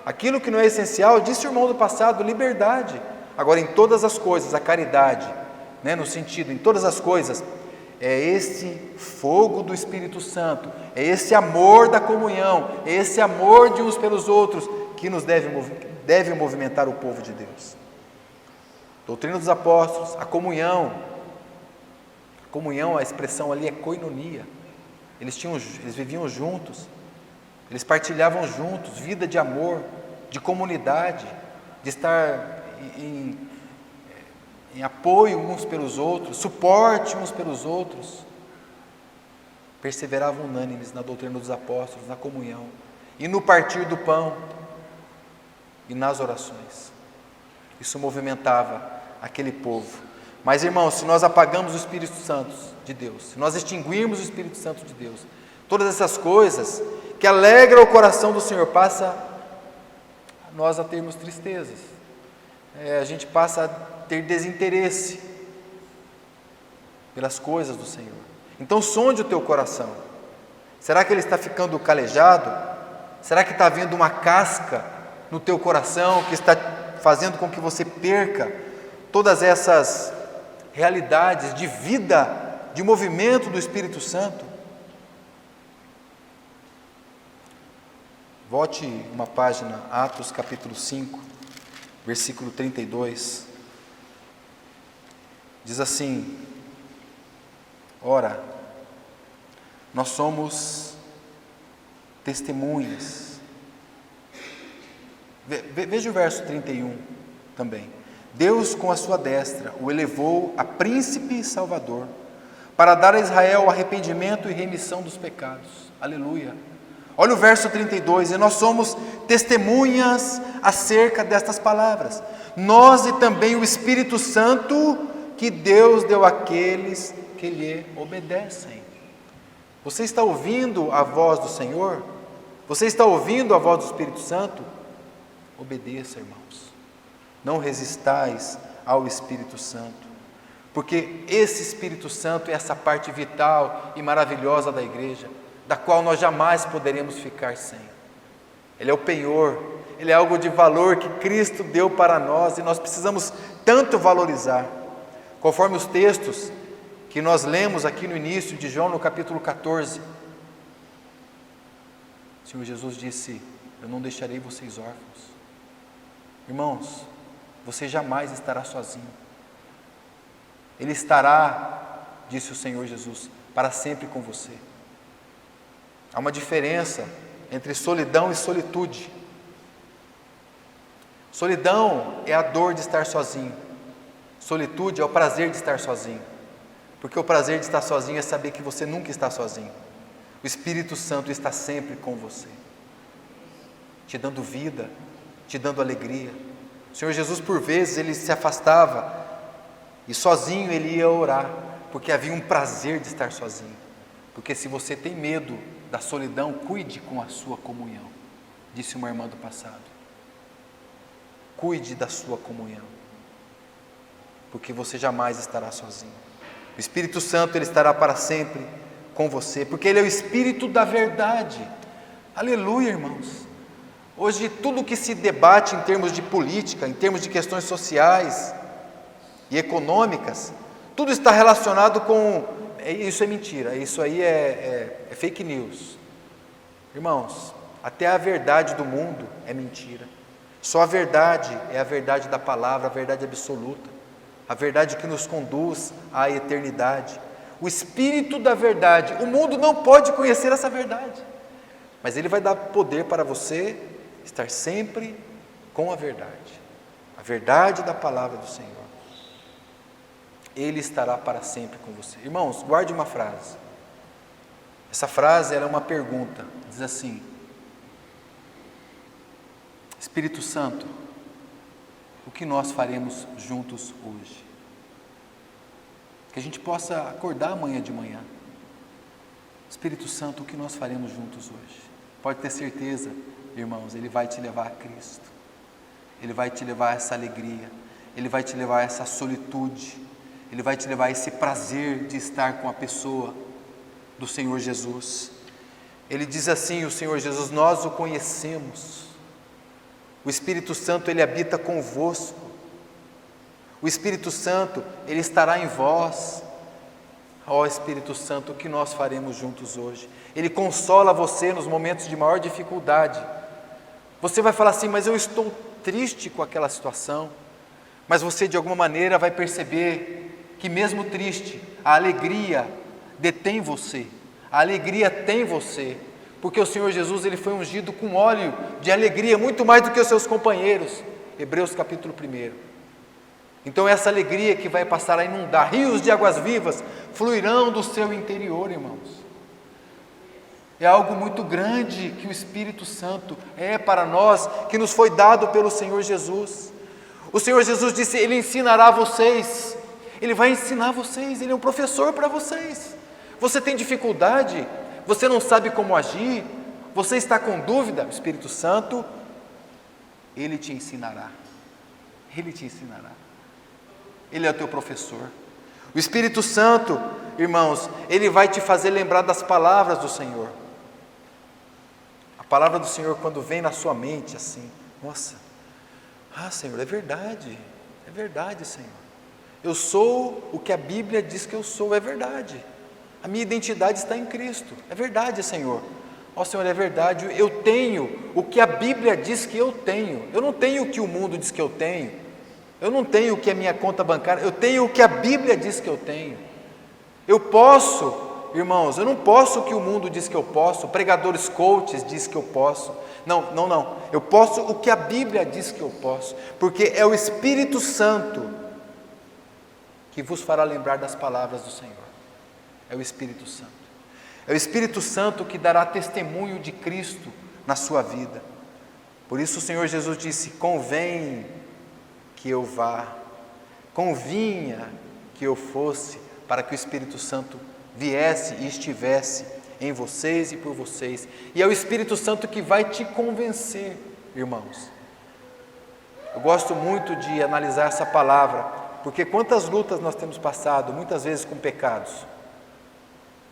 Aquilo que não é essencial, disse o irmão do passado, liberdade. Agora, em todas as coisas, a caridade, no sentido, em todas as coisas, é esse fogo do Espírito Santo, é esse amor da comunhão, é esse amor de uns pelos outros que nos deve movimentar o povo de Deus. Doutrina dos apóstolos, a comunhão, a expressão ali é koinonia. Eles viviam juntos, eles partilhavam juntos, vida de amor, de comunidade, de estar em apoio uns pelos outros, suporte uns pelos outros. Perseveravam unânimes na doutrina dos apóstolos, na comunhão, e no partir do pão, e nas orações. Isso movimentava aquele povo. Mas, irmãos, se nós apagamos o Espírito Santo de Deus, se nós extinguirmos o Espírito Santo de Deus, todas essas coisas que alegram o coração do Senhor, passa nós a termos tristezas. A gente passa a ter desinteresse pelas coisas do Senhor. Então sonde o teu coração. Será que ele está ficando calejado? Será que está havendo uma casca no teu coração que está fazendo com que você perca todas essas realidades de vida, de movimento do Espírito Santo? Volte uma página, Atos capítulo 5, versículo 32. Diz assim: ora, nós somos testemunhas. Veja o verso 31 também. Deus com a sua destra o elevou a príncipe e salvador, para dar a Israel arrependimento e remissão dos pecados. Aleluia. Olha o verso 32, e nós somos testemunhas acerca destas palavras. Nós e também o Espírito Santo que Deus deu àqueles que lhe obedecem. Você está ouvindo a voz do Senhor? Você está ouvindo a voz do Espírito Santo? Obedeça, irmãos. Não resistais ao Espírito Santo, porque esse Espírito Santo é essa parte vital e maravilhosa da igreja, da qual nós jamais poderemos ficar sem. Ele é o penhor, ele é algo de valor que Cristo deu para nós e nós precisamos tanto valorizar. Conforme os textos que nós lemos aqui no início de João, no capítulo 14, o Senhor Jesus disse: eu não deixarei vocês órfãos. Irmãos, você jamais estará sozinho. Ele estará, disse o Senhor Jesus, para sempre com você. Há uma diferença entre solidão e solitude. Solidão é a dor de estar sozinho. Solitude é o prazer de estar sozinho. Porque o prazer de estar sozinho é saber que você nunca está sozinho. O Espírito Santo está sempre com você, te dando vida, te dando alegria. O Senhor Jesus, por vezes, ele se afastava e sozinho ele ia orar, porque havia um prazer de estar sozinho. Porque se você tem medo da solidão, cuide com a sua comunhão, disse uma irmã do passado. Cuide da sua comunhão, porque você jamais estará sozinho. O Espírito Santo, ele estará para sempre com você, porque ele é o Espírito da verdade. Aleluia, irmãos. Hoje tudo que se debate em termos de política, em termos de questões sociais e econômicas, tudo está relacionado com, isso é mentira, isso aí é fake news. Irmãos, até a verdade do mundo é mentira. Só a verdade é a verdade da palavra, a verdade absoluta, a verdade que nos conduz à eternidade. O Espírito da verdade, o mundo não pode conhecer essa verdade, mas ele vai dar poder para você estar sempre com a verdade da palavra do Senhor. Ele estará para sempre com você. Irmãos, guarde uma frase. Essa frase era uma pergunta, diz assim: Espírito Santo, o que nós faremos juntos hoje? Que a gente possa acordar amanhã de manhã. Espírito Santo, o que nós faremos juntos hoje? Pode ter certeza, irmãos, ele vai te levar a Cristo. Ele vai te levar a essa alegria. Ele vai te levar a essa solitude. Ele vai te levar a esse prazer de estar com a pessoa do Senhor Jesus. Ele diz assim, o Senhor Jesus: nós o conhecemos. O Espírito Santo, ele habita convosco. O Espírito Santo, ele estará em vós. Ó Espírito Santo, o que nós faremos juntos hoje? Ele consola você nos momentos de maior dificuldade. Você vai falar assim: mas eu estou triste com aquela situação. Mas você de alguma maneira vai perceber que mesmo triste, a alegria detém você. A alegria tem você. Porque o Senhor Jesus, ele foi ungido com óleo de alegria, muito mais do que os seus companheiros. Hebreus capítulo 1. Então essa alegria que vai passar a inundar, rios de águas vivas fluirão do seu interior, irmãos. É algo muito grande que o Espírito Santo é para nós, que nos foi dado pelo Senhor Jesus. O Senhor Jesus disse: ele ensinará vocês, ele vai ensinar vocês, ele é um professor para vocês. Você tem dificuldade, você não sabe como agir, você está com dúvida, o Espírito Santo, ele te ensinará. Ele te ensinará. Ele é o teu professor. O Espírito Santo, irmãos, ele vai te fazer lembrar das palavras do Senhor. A palavra do Senhor, quando vem na sua mente assim: nossa, Senhor, é verdade, Senhor. Eu sou o que a Bíblia diz que eu sou, é verdade. A minha identidade está em Cristo, é verdade, Senhor. Ó Senhor, é verdade, eu tenho o que a Bíblia diz que eu tenho. Eu não tenho o que o mundo diz que eu tenho. Eu não tenho o que a minha conta bancária, eu tenho o que a Bíblia diz que eu tenho. Eu posso, irmãos, eu não posso o que o mundo diz que eu posso, pregadores coaches diz que eu posso. Não. Eu posso o que a Bíblia diz que eu posso, porque é o Espírito Santo que vos fará lembrar das palavras do Senhor. É o Espírito Santo. É o Espírito Santo que dará testemunho de Cristo na sua vida. Por isso o Senhor Jesus disse: convém que eu vá, convinha que eu fosse, para que o Espírito Santo viesse e estivesse em vocês e por vocês. E é o Espírito Santo que vai te convencer, irmãos. Eu gosto muito de analisar essa palavra, porque quantas lutas nós temos passado, muitas vezes com pecados.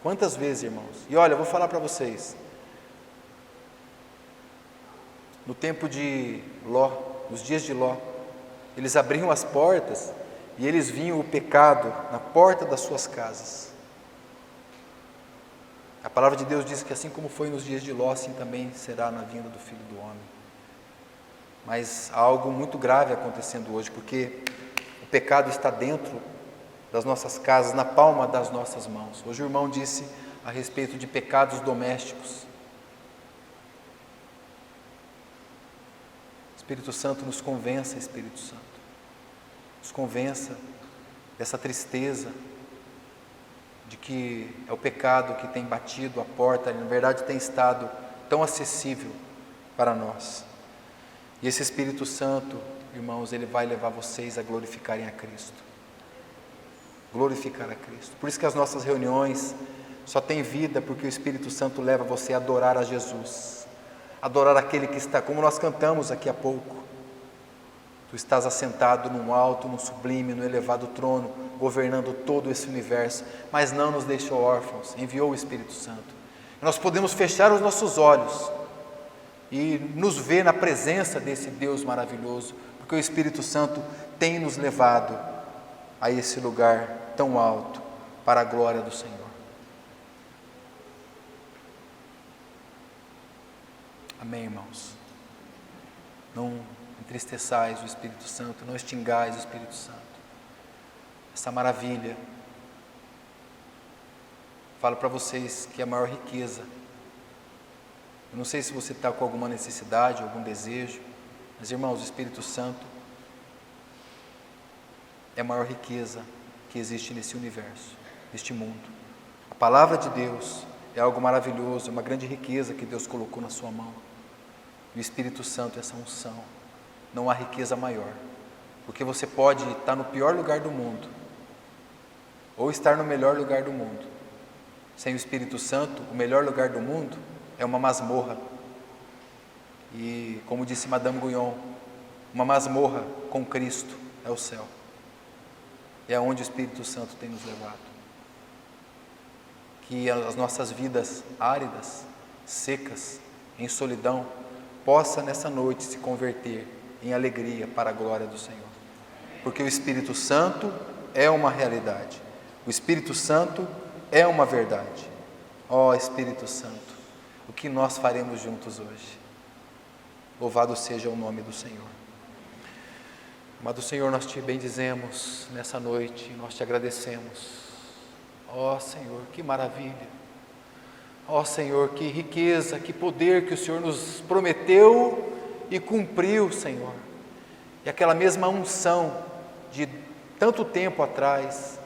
Quantas vezes, irmãos? E olha, eu vou falar para vocês. No tempo de Ló, nos dias de Ló, eles abriam as portas e eles viam o pecado na porta das suas casas. A palavra de Deus diz que assim como foi nos dias de Ló, assim também será na vinda do Filho do Homem. Mas há algo muito grave acontecendo hoje, porque o pecado está dentro das nossas casas, na palma das nossas mãos. Hoje o irmão disse a respeito de pecados domésticos. Espírito Santo, nos convença, Espírito Santo. Nos convença dessa tristeza, de que é o pecado que tem batido a porta, e na verdade tem estado tão acessível para nós. E esse Espírito Santo, irmãos, ele vai levar vocês a glorificarem a Cristo. Glorificar a Cristo. Por isso que as nossas reuniões só têm vida, porque o Espírito Santo leva você a adorar a Jesus. Adorar aquele que está, como nós cantamos aqui há pouco. Tu estás assentado num alto, num sublime, no elevado trono, governando todo esse universo, mas não nos deixou órfãos, enviou o Espírito Santo. Nós podemos fechar os nossos olhos e nos ver na presença desse Deus maravilhoso, porque o Espírito Santo tem nos levado a esse lugar tão alto, para a glória do Senhor. Amém, irmãos? Não entristeçais o Espírito Santo, não extingais o Espírito Santo. Essa maravilha, falo para vocês que é a maior riqueza. Eu não sei se você está com alguma necessidade, algum desejo, mas irmãos, o Espírito Santo é a maior riqueza que existe nesse universo, neste mundo. A palavra de Deus é algo maravilhoso, é uma grande riqueza que Deus colocou na sua mão. E o Espírito Santo é essa unção. Não há riqueza maior, porque você pode estar no pior lugar do mundo, ou estar no melhor lugar do mundo. Sem o Espírito Santo, o melhor lugar do mundo é uma masmorra. E como disse Madame Guyon, uma masmorra com Cristo é o céu. É aonde o Espírito Santo tem nos levado. Que as nossas vidas áridas, secas, em solidão, possa nessa noite se converter em alegria para a glória do Senhor. Porque o Espírito Santo é uma realidade. O Espírito Santo é uma verdade. Ó Espírito Santo, o que nós faremos juntos hoje? Louvado seja o nome do Senhor. Amado Senhor, nós te bendizemos nessa noite, nós te agradecemos. Ó Senhor, que maravilha. Ó Senhor, que riqueza, que poder que o Senhor nos prometeu e cumpriu, Senhor. E aquela mesma unção de tanto tempo atrás,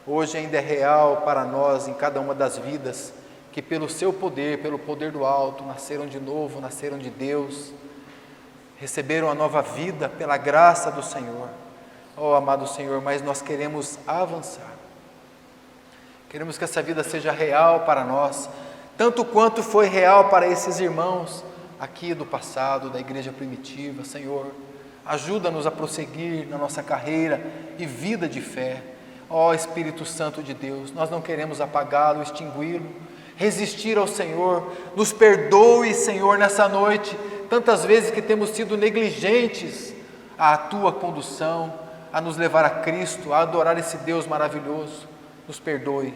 hoje ainda é real para nós em cada uma das vidas, que pelo seu poder, pelo poder do alto, nasceram de novo, nasceram de Deus, receberam a nova vida pela graça do Senhor. Ó amado Senhor, mas nós queremos avançar. Queremos que essa vida seja real para nós, tanto quanto foi real para esses irmãos aqui do passado, da igreja primitiva. Senhor, ajuda-nos a prosseguir na nossa carreira e vida de fé. Ó Espírito Santo de Deus, nós não queremos apagá-lo, extingui-lo, resistir ao Senhor. Nos perdoe, Senhor, nessa noite, tantas vezes que temos sido negligentes à Tua condução, a nos levar a Cristo, a adorar esse Deus maravilhoso. Nos perdoe,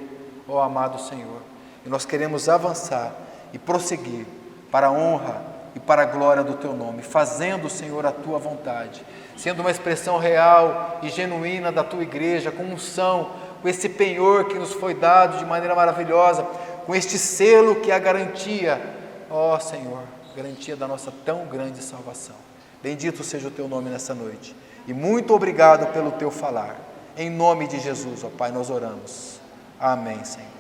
ó amado Senhor. E nós queremos avançar e prosseguir para a honra e para a glória do Teu nome, fazendo, Senhor, a Tua vontade, sendo uma expressão real e genuína da Tua igreja, com unção, com esse penhor que nos foi dado de maneira maravilhosa, com este selo que é a garantia, ó Senhor, garantia da nossa tão grande salvação. Bendito seja o Teu nome nessa noite, e muito obrigado pelo Teu falar. Em nome de Jesus, ó Pai, nós oramos. Amém, Senhor.